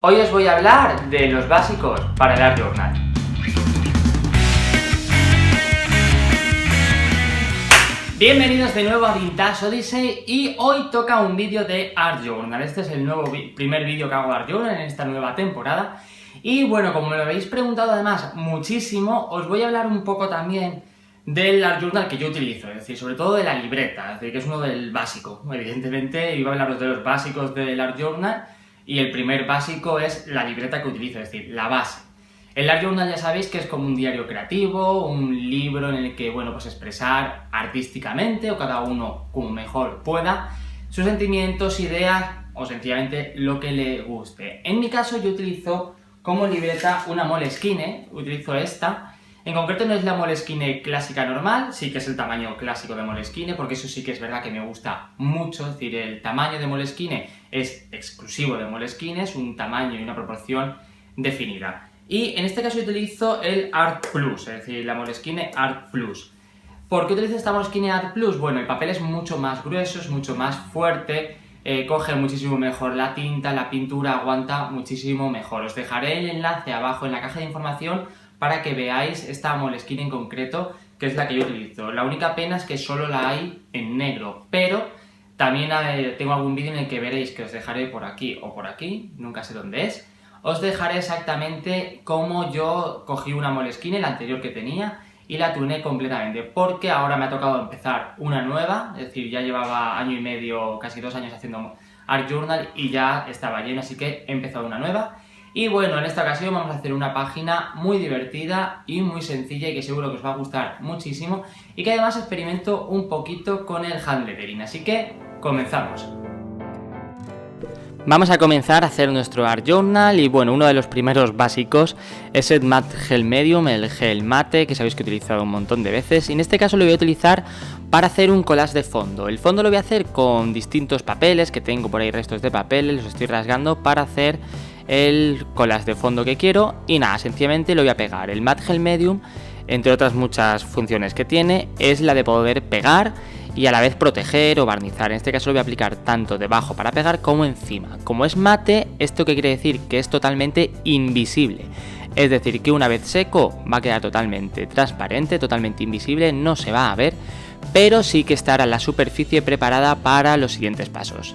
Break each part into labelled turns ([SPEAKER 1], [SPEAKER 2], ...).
[SPEAKER 1] Hoy os voy a hablar de los básicos para el Art Journal. Bienvenidos de nuevo a Vintage Odyssey y hoy toca un vídeo de Art Journal. Este es el primer vídeo que hago de Art Journal en esta nueva temporada. Y bueno, como me lo habéis preguntado además muchísimo, os voy a hablar un poco también del Art Journal que yo utilizo, es decir, sobre todo de la libreta, es decir, que es uno del básico. Evidentemente iba a hablaros de los básicos del Art Journal. Y el primer básico es la libreta que utilizo, es decir, la base. El Art Journal ya sabéis que es como un diario creativo, un libro en el que, bueno, pues expresar artísticamente, o cada uno como mejor pueda, sus sentimientos, ideas, o sencillamente lo que le guste. En mi caso yo utilizo como libreta una Moleskine, utilizo esta. En concreto no es la Moleskine clásica normal, sí que es el tamaño clásico de Moleskine, porque eso sí que es verdad que me gusta mucho, es decir, el tamaño de Moleskine es exclusivo de Moleskine, es un tamaño y una proporción definida. Y en este caso utilizo el Art Plus, es decir, la Moleskine Art Plus. ¿Por qué utilizo esta Moleskine Art Plus? Bueno, el papel es mucho más grueso, es mucho más fuerte, coge muchísimo mejor la tinta, la pintura aguanta muchísimo mejor. Os dejaré el enlace abajo en la caja de información para que veáis esta Moleskine en concreto, que es la que yo utilizo. La única pena es que solo la hay en negro, pero también tengo algún vídeo en el que veréis, que os dejaré por aquí o por aquí, nunca sé dónde es. Os dejaré exactamente cómo yo cogí una Moleskine, la anterior que tenía, y la tuneé completamente, porque ahora me ha tocado empezar una nueva, es decir, ya llevaba año y medio, casi 2 años haciendo Art Journal y ya estaba lleno, así que he empezado una nueva. Y bueno, en esta ocasión vamos a hacer una página muy divertida y muy sencilla y que seguro que os va a gustar muchísimo y que además experimento un poquito con el hand lettering, así que comenzamos. Vamos a comenzar a hacer nuestro Art Journal y bueno, uno de los primeros básicos es el Matte Gel Medium, el gel mate, que sabéis que he utilizado un montón de veces, y en este caso lo voy a utilizar para hacer un collage de fondo. El fondo lo voy a hacer con distintos papeles, que tengo por ahí restos de papeles, los estoy rasgando para hacer el collage de fondo que quiero y nada, sencillamente lo voy a pegar. El Matte Gel Medium, entre otras muchas funciones que tiene, es la de poder pegar y a la vez proteger o barnizar. En este caso lo voy a aplicar tanto debajo para pegar como encima. Como es mate, ¿esto qué quiere decir? Que es totalmente invisible. Es decir, que una vez seco va a quedar totalmente transparente, totalmente invisible, no se va a ver, pero sí que estará la superficie preparada para los siguientes pasos.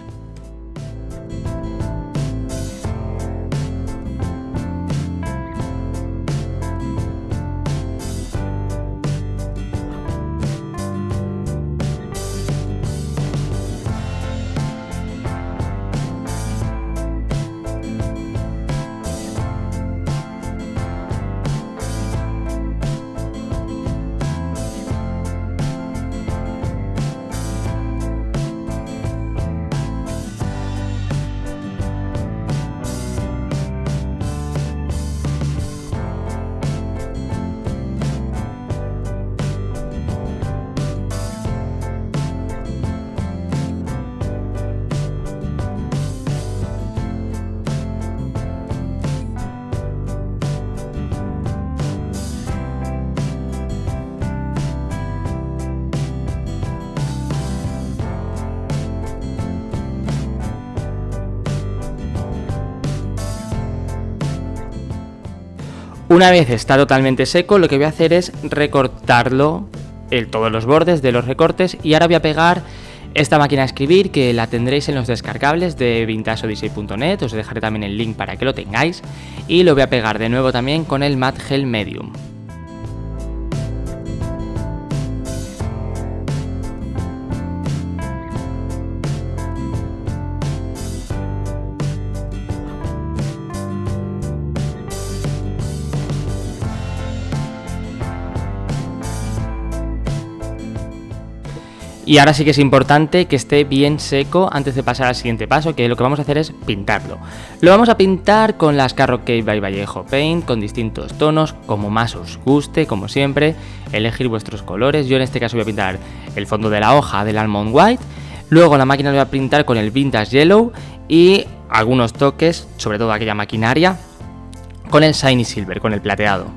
[SPEAKER 1] Una vez está totalmente seco, lo que voy a hacer es recortarlo, todos los bordes de los recortes, y ahora voy a pegar esta máquina de escribir, que la tendréis en los descargables de vintageodyssey.net, os dejaré también el link para que lo tengáis, y lo voy a pegar de nuevo también con el Matte Gel Medium. Y ahora sí que es importante que esté bien seco antes de pasar al siguiente paso, que lo que vamos a hacer es pintarlo. Lo vamos a pintar con las Carrot Cake by Vallejo Paint, con distintos tonos, como más os guste, como siempre, elegir vuestros colores. Yo en este caso voy a pintar el fondo de la hoja del Almond White, luego la máquina lo voy a pintar con el Vintage Yellow y algunos toques, sobre todo aquella maquinaria, con el Shiny Silver, con el plateado.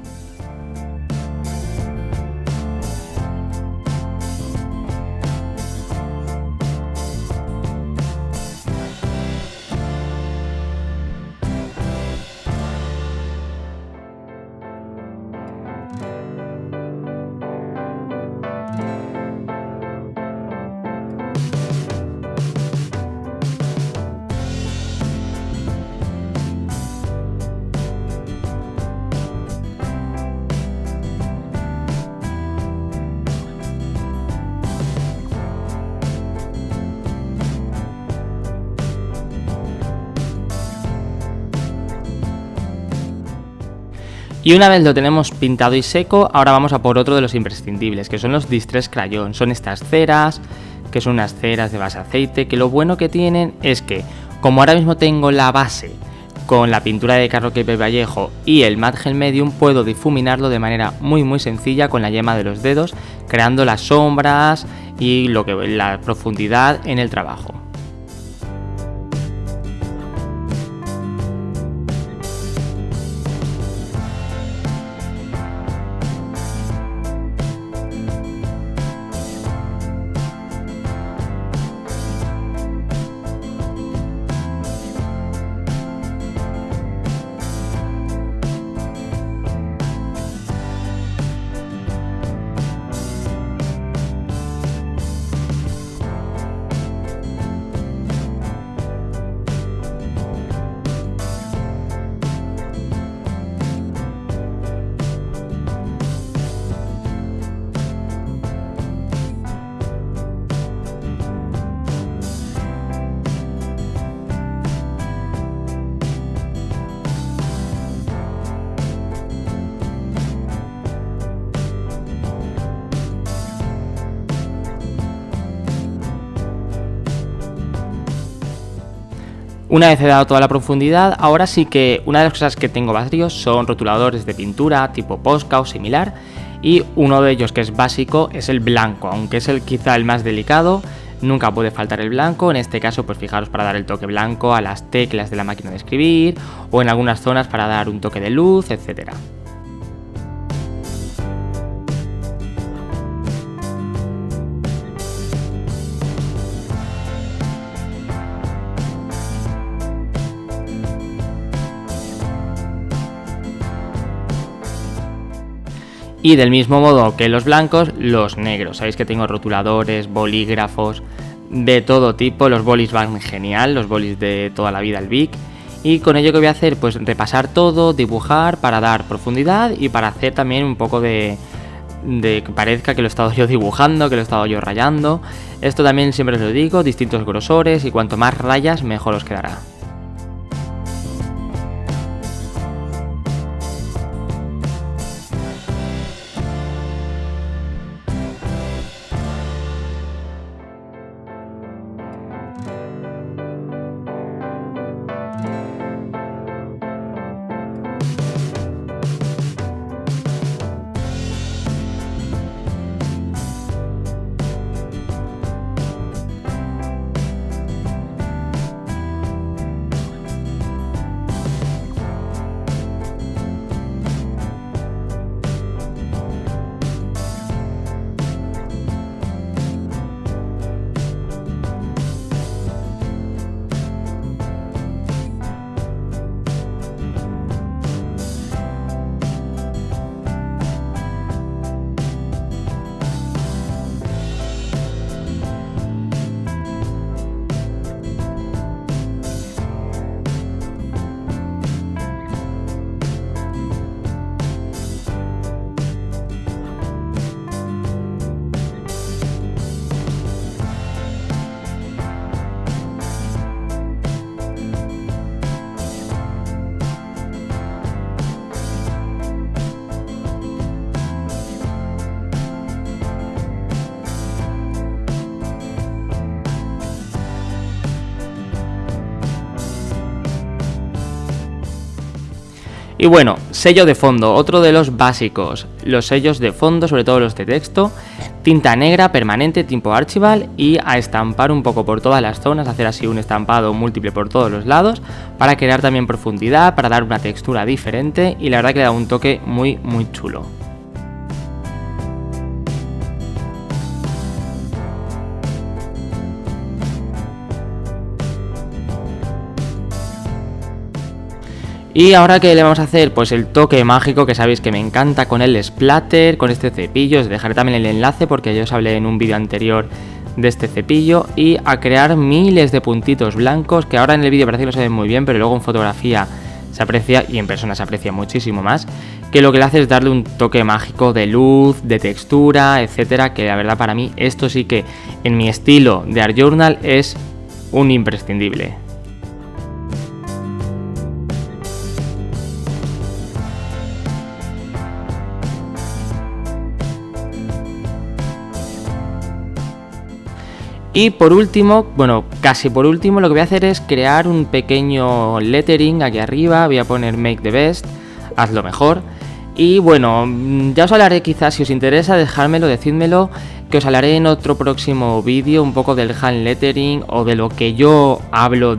[SPEAKER 1] Y una vez lo tenemos pintado y seco, ahora vamos a por otro de los imprescindibles, que son los Distress Crayon. Son estas ceras, que son unas ceras de base aceite, que lo bueno que tienen es que, como ahora mismo tengo la base con la pintura de Carlo Kleiber Vallejo y el Matte Gel Medium, puedo difuminarlo de manera muy sencilla con la yema de los dedos, creando las sombras y la profundidad en el trabajo. Una vez he dado toda la profundidad, ahora sí que una de las cosas que tengo varios son rotuladores de pintura tipo Posca o similar, y uno de ellos que es básico es el blanco, aunque es quizá el más delicado. Nunca puede faltar el blanco, en este caso pues fijaros para dar el toque blanco a las teclas de la máquina de escribir o en algunas zonas para dar un toque de luz, etcétera. Y del mismo modo que los blancos, los negros. Sabéis que tengo rotuladores, bolígrafos de todo tipo. Los bolis van genial, los bolis de toda la vida, el Bic. Y con ello que voy a hacer, pues repasar todo, dibujar para dar profundidad y para hacer también un poco de que parezca que lo he estado yo dibujando, que lo he estado yo rayando. Esto también siempre os lo digo, distintos grosores, y cuanto más rayas mejor os quedará. Y bueno, sello de fondo, otro de los básicos. Los sellos de fondo, sobre todo los de texto, tinta negra permanente tipo Archival y a estampar un poco por todas las zonas, hacer así un estampado múltiple por todos los lados para crear también profundidad, para dar una textura diferente y la verdad que le da un toque muy chulo. Y ahora que le vamos a hacer, pues el toque mágico que sabéis que me encanta con el splatter, con este cepillo. Os dejaré también el enlace porque yo os hablé en un vídeo anterior de este cepillo. Y a crear miles de puntitos blancos que ahora en el vídeo parece que lo se ven muy bien, pero luego en fotografía se aprecia y en persona se aprecia muchísimo más. Que lo que le hace es darle un toque mágico de luz, de textura, etcétera. Que la verdad para mí esto sí que en mi estilo de Art Journal es un imprescindible. Y por último, bueno, casi por último, lo que voy a hacer es crear un pequeño lettering aquí arriba. Voy a poner make the best, hazlo mejor. Y bueno, ya os hablaré, quizás si os interesa, dejármelo, decídmelo, que os hablaré en otro próximo vídeo un poco del hand lettering o de lo que yo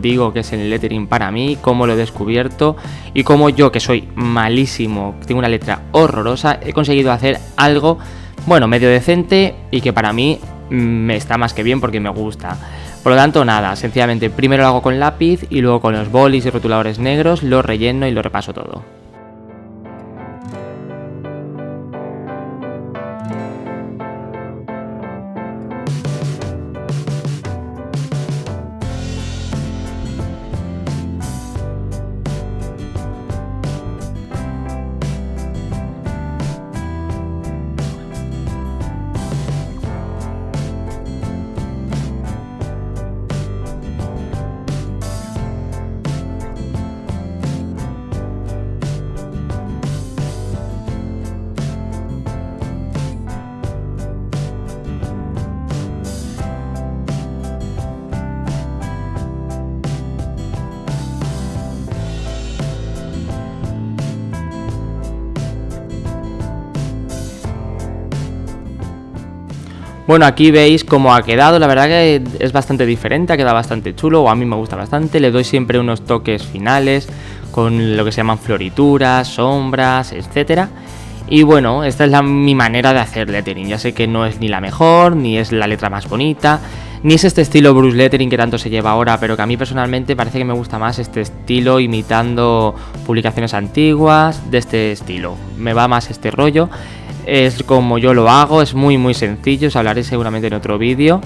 [SPEAKER 1] digo que es el lettering para mí, cómo lo he descubierto y cómo yo, que soy malísimo, tengo una letra horrorosa, he conseguido hacer algo, bueno, medio decente y que para mí me está más que bien porque me gusta. Por lo tanto, nada, sencillamente primero lo hago con lápiz y luego con los bolis y rotuladores negros lo relleno y lo repaso todo. Bueno, aquí veis cómo ha quedado, la verdad que es bastante diferente, ha quedado bastante chulo, o a mí me gusta bastante, le doy siempre unos toques finales con lo que se llaman florituras, sombras, etcétera. Y bueno, esta es mi manera de hacer lettering, ya sé que no es ni la mejor, ni es la letra más bonita, ni es este estilo Bruce Lettering que tanto se lleva ahora, pero que a mí personalmente parece que me gusta más este estilo, imitando publicaciones antiguas de este estilo, me va más este rollo. Es como yo lo hago, es muy sencillo, os hablaré seguramente en otro vídeo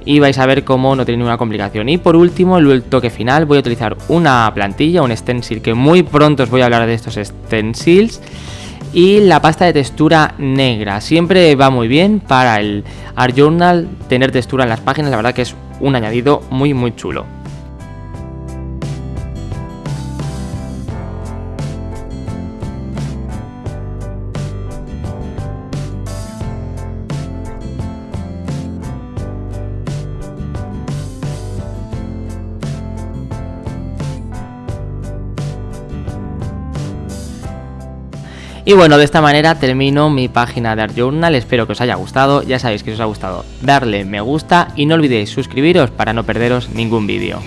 [SPEAKER 1] y vais a ver cómo no tiene ninguna complicación. Y por último, el toque final, voy a utilizar una plantilla, un stencil, que muy pronto os voy a hablar de estos stencils, y la pasta de textura negra. Siempre va muy bien para el Art Journal tener textura en las páginas, la verdad que es un añadido muy chulo. Y bueno, de esta manera termino mi página de Art Journal, espero que os haya gustado, ya sabéis que si os ha gustado darle me gusta y no olvidéis suscribiros para no perderos ningún vídeo.